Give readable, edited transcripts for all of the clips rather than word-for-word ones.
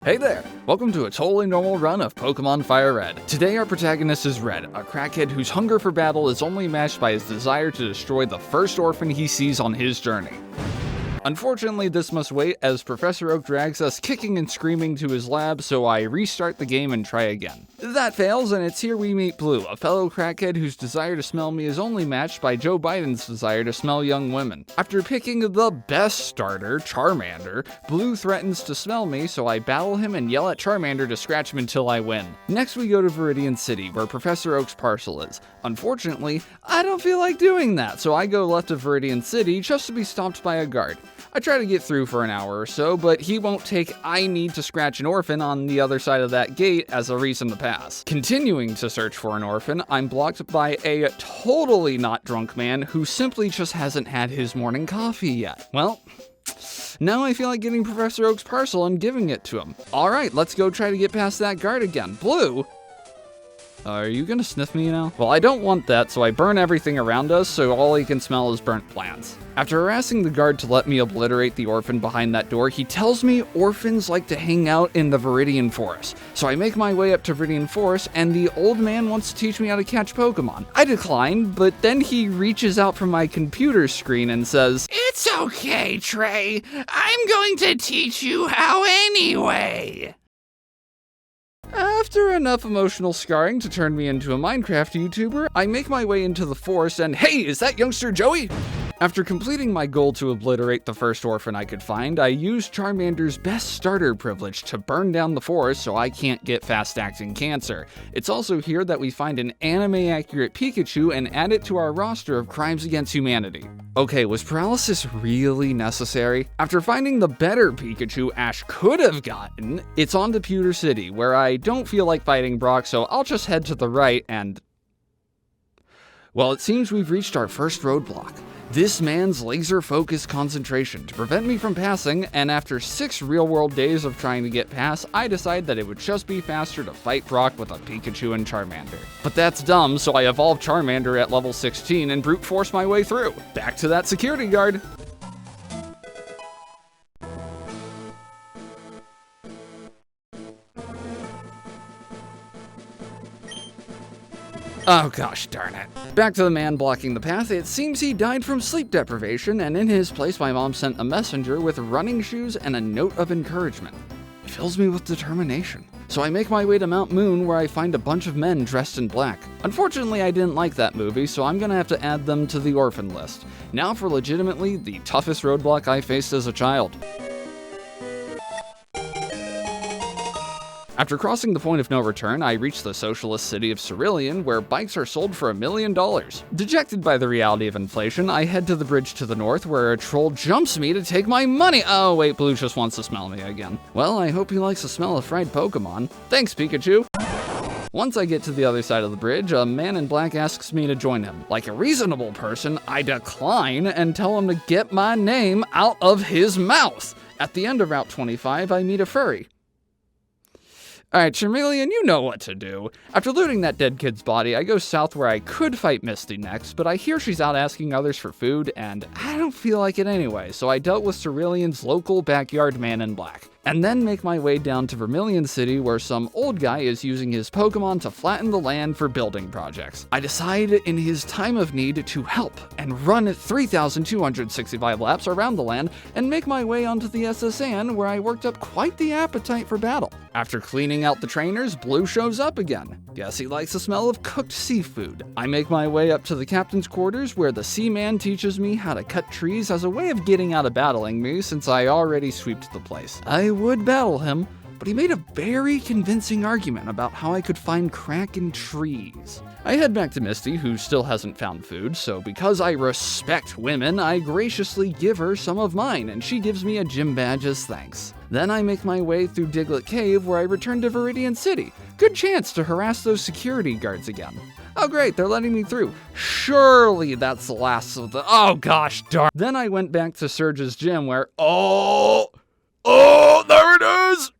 Hey there! Welcome to a totally normal run of Pokemon Fire Red. Today our protagonist is Red, a crackhead whose hunger for battle is only matched by his desire to destroy the first orphan he sees on his journey. Unfortunately, this must wait as Professor Oak drags us kicking and screaming to his lab, so I restart the game and try again. That fails, and it's here we meet Blue, a fellow crackhead whose desire to smell me is only matched by Joe Biden's desire to smell young women. After picking the best starter, Charmander, Blue threatens to smell me, so I battle him and yell at Charmander to scratch him until I win. Next we go to Viridian City, where Professor Oak's parcel is. Unfortunately, I don't feel like doing that, so I go left of Viridian City just to be stopped by a guard. I try to get through for an hour or so, but he won't take "I need to scratch an orphan" on the other side of that gate as a reason to pass. Continuing to search for an orphan, I'm blocked by a totally not drunk man who simply just hasn't had his morning coffee yet. Well, now I feel like getting Professor Oak's parcel and giving it to him. Alright, let's go try to get past that guard again. Blue? Are you gonna sniff me now? Well, I don't want that, so I burn everything around us so all he can smell is burnt plants. After harassing the guard to let me obliterate the orphan behind that door, he tells me orphans like to hang out in the Viridian Forest. So I make my way up to Viridian Forest, and the old man wants to teach me how to catch Pokemon. I decline, but then he reaches out from my computer screen and says, "It's okay, Trey. I'm going to teach you how anyway." After enough emotional scarring to turn me into a Minecraft YouTuber, I make my way into the forest and, hey, is that youngster Joey? After completing my goal to obliterate the first orphan I could find, I used Charmander's best starter privilege to burn down the forest so I can't get fast-acting cancer. It's also here that we find an anime-accurate Pikachu and add it to our roster of crimes against humanity. Okay, was paralysis really necessary? After finding the better Pikachu Ash could have gotten, it's on to Pewter City, where I don't feel like fighting Brock, so I'll just head to the right and... Well, it seems we've reached our first roadblock. This man's laser-focused concentration to prevent me from passing, and after 6 real-world days of trying to get past, I decide that it would just be faster to fight Brock with a Pikachu and Charmander. But that's dumb, so I evolve Charmander at level 16 and brute force my way through. Back to that security guard. Oh gosh darn it. Back to the man blocking the path, it seems he died from sleep deprivation, and in his place my mom sent a messenger with running shoes and a note of encouragement. It fills me with determination. So I make my way to Mount Moon, where I find a bunch of men dressed in black. Unfortunately, I didn't like that movie, so I'm gonna have to add them to the orphan list. Now for legitimately the toughest roadblock I faced as a child. After crossing the point of no return, I reach the socialist city of Cerulean, where bikes are sold for $1 million. Dejected by the reality of inflation, I head to the bridge to the north, where a troll jumps me to take my money. Oh wait, Blue just wants to smell me again. Well, I hope he likes the smell of fried Pokemon. Thanks, Pikachu. Once I get to the other side of the bridge, a man in black asks me to join him. Like a reasonable person, I decline and tell him to get my name out of his mouth. At the end of Route 25, I meet a furry. Alright, Cerulean, you know what to do. After looting that dead kid's body, I go south where I could fight Misty next, but I hear she's out asking others for food, and I don't feel like it anyway, so I dealt with Cerulean's local backyard man in black. And then make my way down to Vermilion City, where some old guy is using his Pokemon to flatten the land for building projects. I decide in his time of need to help and run 3,265 laps around the land and make my way onto the SSN, where I worked up quite the appetite for battle. After cleaning out the trainers, Blue shows up again. Guess he likes the smell of cooked seafood. I make my way up to the captain's quarters, where the Seaman teaches me how to cut trees as a way of getting out of battling me, since I already sweeped the place. I would battle him, but he made a very convincing argument about how I could find crack in trees. I head back to Misty, who still hasn't found food, so because I respect women, I graciously give her some of mine, and she gives me a gym badge as thanks. Then I make my way through Diglett Cave, where I return to Viridian City. Good chance to harass those security guards again. Oh great, they're letting me through. Surely that's the last of the... Oh gosh darn. Then I went back to Surge's gym where... Oh, there it is!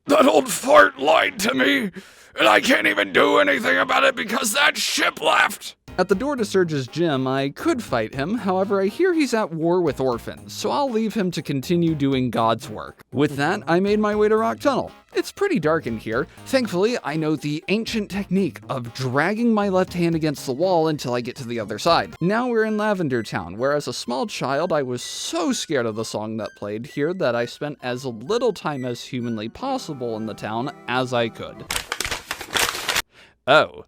That old fart lied to me, and I can't even do anything about it because that ship left! At the door to Surge's gym, I could fight him, however I hear he's at war with orphans, so I'll leave him to continue doing God's work. With that, I made my way to Rock Tunnel. It's pretty dark in here. Thankfully, I know the ancient technique of dragging my left hand against the wall until I get to the other side. Now we're in Lavender Town, where as a small child I was so scared of the song that played here that I spent as little time as humanly possible in the town as I could. Oh.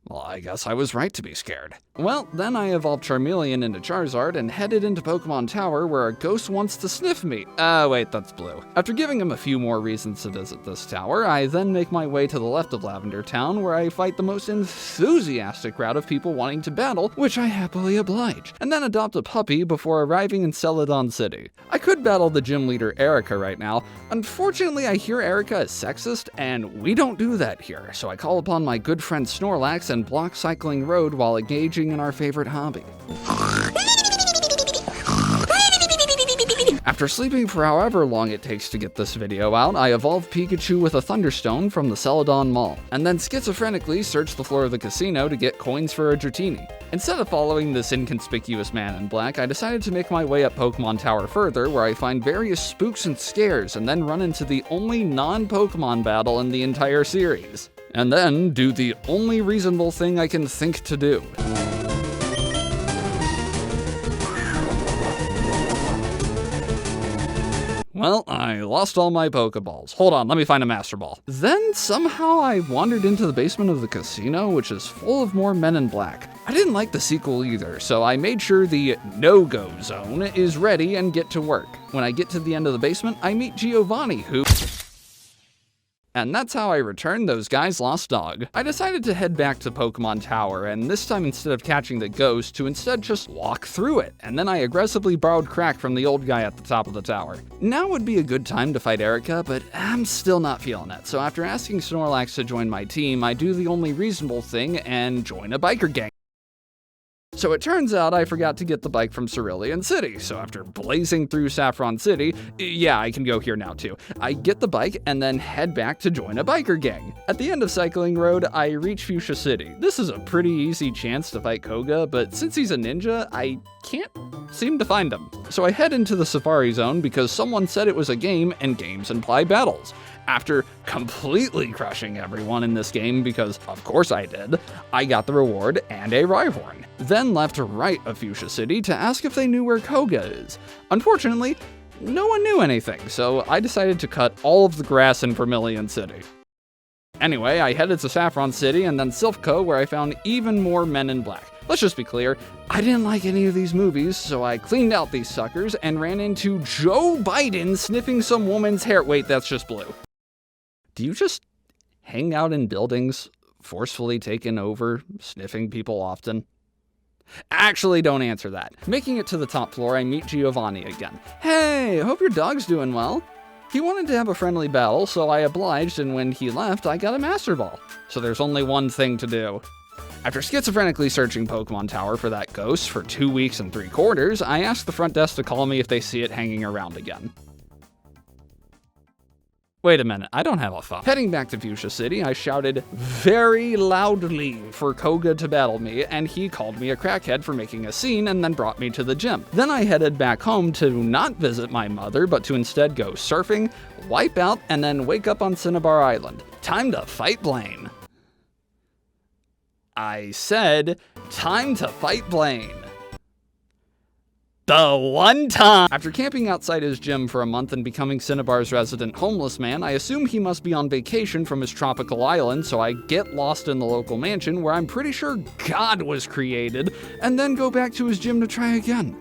Well, I guess I was right to be scared. Well, then I evolved Charmeleon into Charizard and headed into Pokemon Tower where a ghost wants to sniff me. Wait, that's Blue. After giving him a few more reasons to visit this tower, I then make my way to the left of Lavender Town where I fight the most enthusiastic crowd of people wanting to battle, which I happily oblige, and then adopt a puppy before arriving in Celadon City. I could battle the gym leader Erica right now. Unfortunately, I hear Erica is sexist, and we don't do that here, so I call upon my good friend Snorlax and block Cycling Road while engaging in our favorite hobby. After sleeping for however long it takes to get this video out, I evolve Pikachu with a Thunderstone from the Celadon Mall, and then schizophrenically search the floor of the casino to get coins for a Dratini. Instead of following this inconspicuous man in black, I decided to make my way up Pokemon Tower further, where I find various spooks and scares, and then run into the only non-Pokemon battle in the entire series. And then do the only reasonable thing I can think to do. Well, I lost all my Pokeballs. Hold on, let me find a Master Ball. Then somehow I wandered into the basement of the casino, which is full of more men in black. I didn't like the sequel either, so I made sure the no-go zone is ready and get to work. When I get to the end of the basement, I meet Giovanni, who... And that's how I returned those guys' lost dog. I decided to head back to Pokemon Tower, and this time instead of catching the ghost, to instead just walk through it, and then I aggressively borrowed crack from the old guy at the top of the tower. Now would be a good time to fight Erica, but I'm still not feeling it, so after asking Snorlax to join my team, I do the only reasonable thing and join a biker gang. So it turns out I forgot to get the bike from Cerulean City, so after blazing through Saffron City, yeah, I can go here now too, I get the bike and then head back to join a biker gang. At the end of Cycling Road, I reach Fuchsia City. This is a pretty easy chance to fight Koga, but since he's a ninja, I can't seem to find him. So I head into the Safari Zone because someone said it was a game and games imply battles. After completely crushing everyone in this game, because of course I did, I got the reward and a Rhyhorn. Then left to right of Fuchsia City to ask if they knew where Koga is. Unfortunately, no one knew anything, so I decided to cut all of the grass in Vermilion City. Anyway, I headed to Saffron City and then Silph, where I found even more men in black. Let's just be clear, I didn't like any of these movies, so I cleaned out these suckers and ran into Joe Biden sniffing some woman's hair. Wait, that's just Blue. Do you just hang out in buildings, forcefully taken over, sniffing people often? Actually, don't answer that. Making it to the top floor, I meet Giovanni again. Hey, hope your dog's doing well. He wanted to have a friendly battle, so I obliged, and when he left, I got a Master Ball. So there's only one thing to do. After schizophrenically searching Pokemon Tower for that ghost for 2 weeks and 3/4, I asked the front desk to call me if they see it hanging around again. Wait a minute, I don't have a phone. Heading back to Fuchsia City, I shouted very loudly for Koga to battle me, and he called me a crackhead for making a scene and then brought me to the gym. Then I headed back home to not visit my mother, but to instead go surfing, wipe out, and then wake up on Cinnabar Island. Time to fight Blaine. I said, time to fight Blaine. The one time! After camping outside his gym for a month and becoming Cinnabar's resident homeless man, I assume he must be on vacation from his tropical island, so I get lost in the local mansion where I'm pretty sure God was created, and then go back to his gym to try again.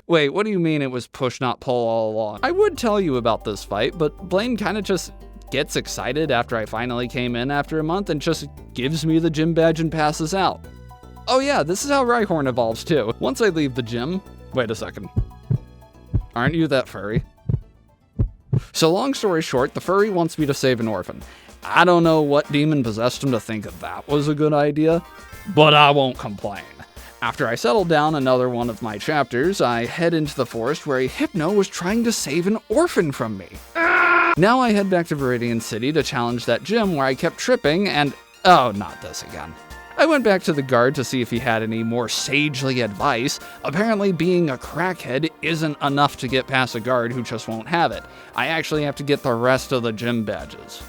Wait, what do you mean it was push not pull all along? I would tell you about this fight, but Blaine kinda just gets excited after I finally came in after a month and just gives me the gym badge and passes out. Oh yeah, this is how Rhyhorn evolves too. Once I leave the gym... Wait a second. Aren't you that furry? So long story short, the furry wants me to save an orphan. I don't know what demon possessed him to think that was a good idea, but I won't complain. After I settled down another one of my chapters, I head into the forest where a Hypno was trying to save an orphan from me. Now I head back to Viridian City to challenge that gym where I kept tripping and... Oh, not this again. I went back to the guard to see if he had any more sagely advice. Apparently being a crackhead isn't enough to get past a guard who just won't have it. I actually have to get the rest of the gym badges.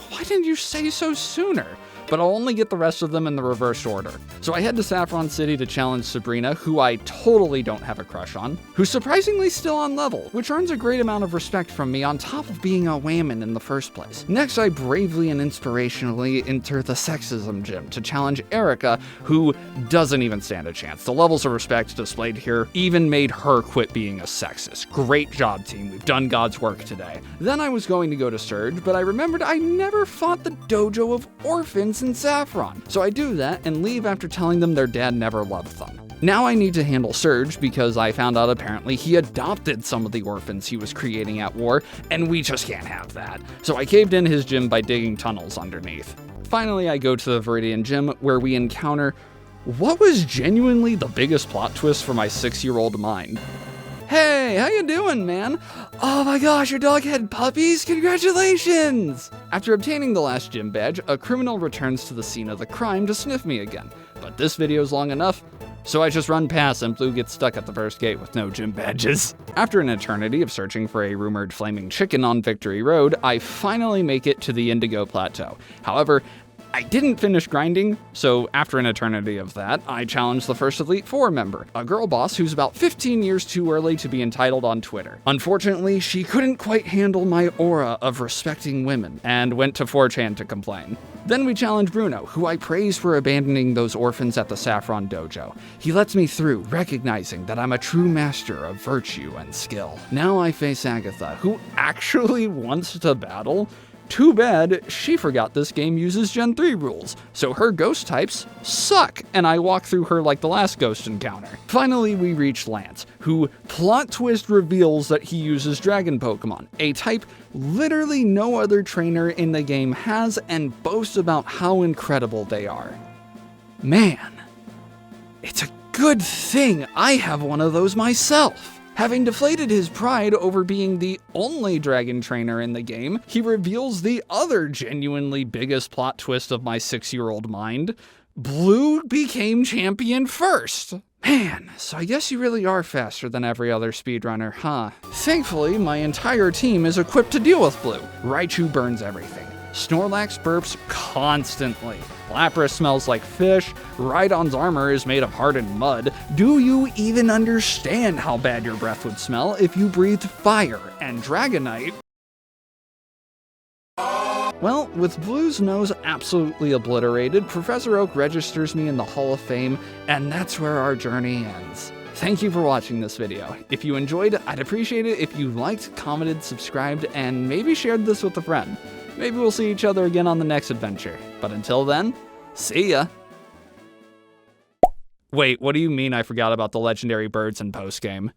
Why didn't you say so sooner? But I'll only get the rest of them in the reverse order. So I head to Saffron City to challenge Sabrina, who I totally don't have a crush on, who's surprisingly still on level, which earns a great amount of respect from me on top of being a whammon in the first place. Next, I bravely and inspirationally enter the sexism gym to challenge Erica, who doesn't even stand a chance. The levels of respect displayed here even made her quit being a sexist. Great job, team. We've done God's work today. Then I was going to go to Surge, but I remembered I never fought the dojo of orphans in Saffron. So I do that and leave after telling them their dad never loved them. Now I need to handle Surge because I found out apparently he adopted some of the orphans he was creating at war, and we just can't have that. So I caved in his gym by digging tunnels underneath. Finally, I go to the Viridian gym where we encounter what was genuinely the biggest plot twist for my 6-year-old mind. Hey, how you doing, man? Oh my gosh, your dog had puppies? Congratulations! After obtaining the last gym badge, a criminal returns to the scene of the crime to sniff me again. But this video's long enough, so I just run past and Blue gets stuck at the first gate with no gym badges. After an eternity of searching for a rumored flaming chicken on Victory Road, I finally make it to the Indigo Plateau. However, I didn't finish grinding, so after an eternity of that, I challenged the first Elite Four member, a girl boss who's about 15 years too early to be entitled on Twitter. Unfortunately, she couldn't quite handle my aura of respecting women, and went to 4chan to complain. Then we challenge Bruno, who I praise for abandoning those orphans at the Saffron Dojo. He lets me through, recognizing that I'm a true master of virtue and skill. Now I face Agatha, who actually wants to battle. Too bad she forgot this game uses Gen 3 rules, so her ghost types suck, and I walk through her like the last ghost encounter. Finally, we reach Lance, who plot twist reveals that he uses Dragon Pokemon, a type literally no other trainer in the game has, and boasts about how incredible they are. Man, it's a good thing I have one of those myself. Having deflated his pride over being the only dragon trainer in the game, he reveals the other genuinely biggest plot twist of my 6-year-old mind. Blue became champion first. Man, so I guess you really are faster than every other speedrunner, huh? Thankfully, my entire team is equipped to deal with Blue. Raichu burns everything. Snorlax burps constantly. Lapras smells like fish. Rhydon's armor is made of hardened mud. Do you even understand how bad your breath would smell if you breathed fire? And Dragonite... Well, with Blue's nose absolutely obliterated, Professor Oak registers me in the Hall of Fame, and that's where our journey ends. Thank you for watching this video. If you enjoyed, I'd appreciate it if you liked, commented, subscribed, and maybe shared this with a friend. Maybe we'll see each other again on the next adventure. But until then, see ya! Wait, what do you mean I forgot about the legendary birds in postgame?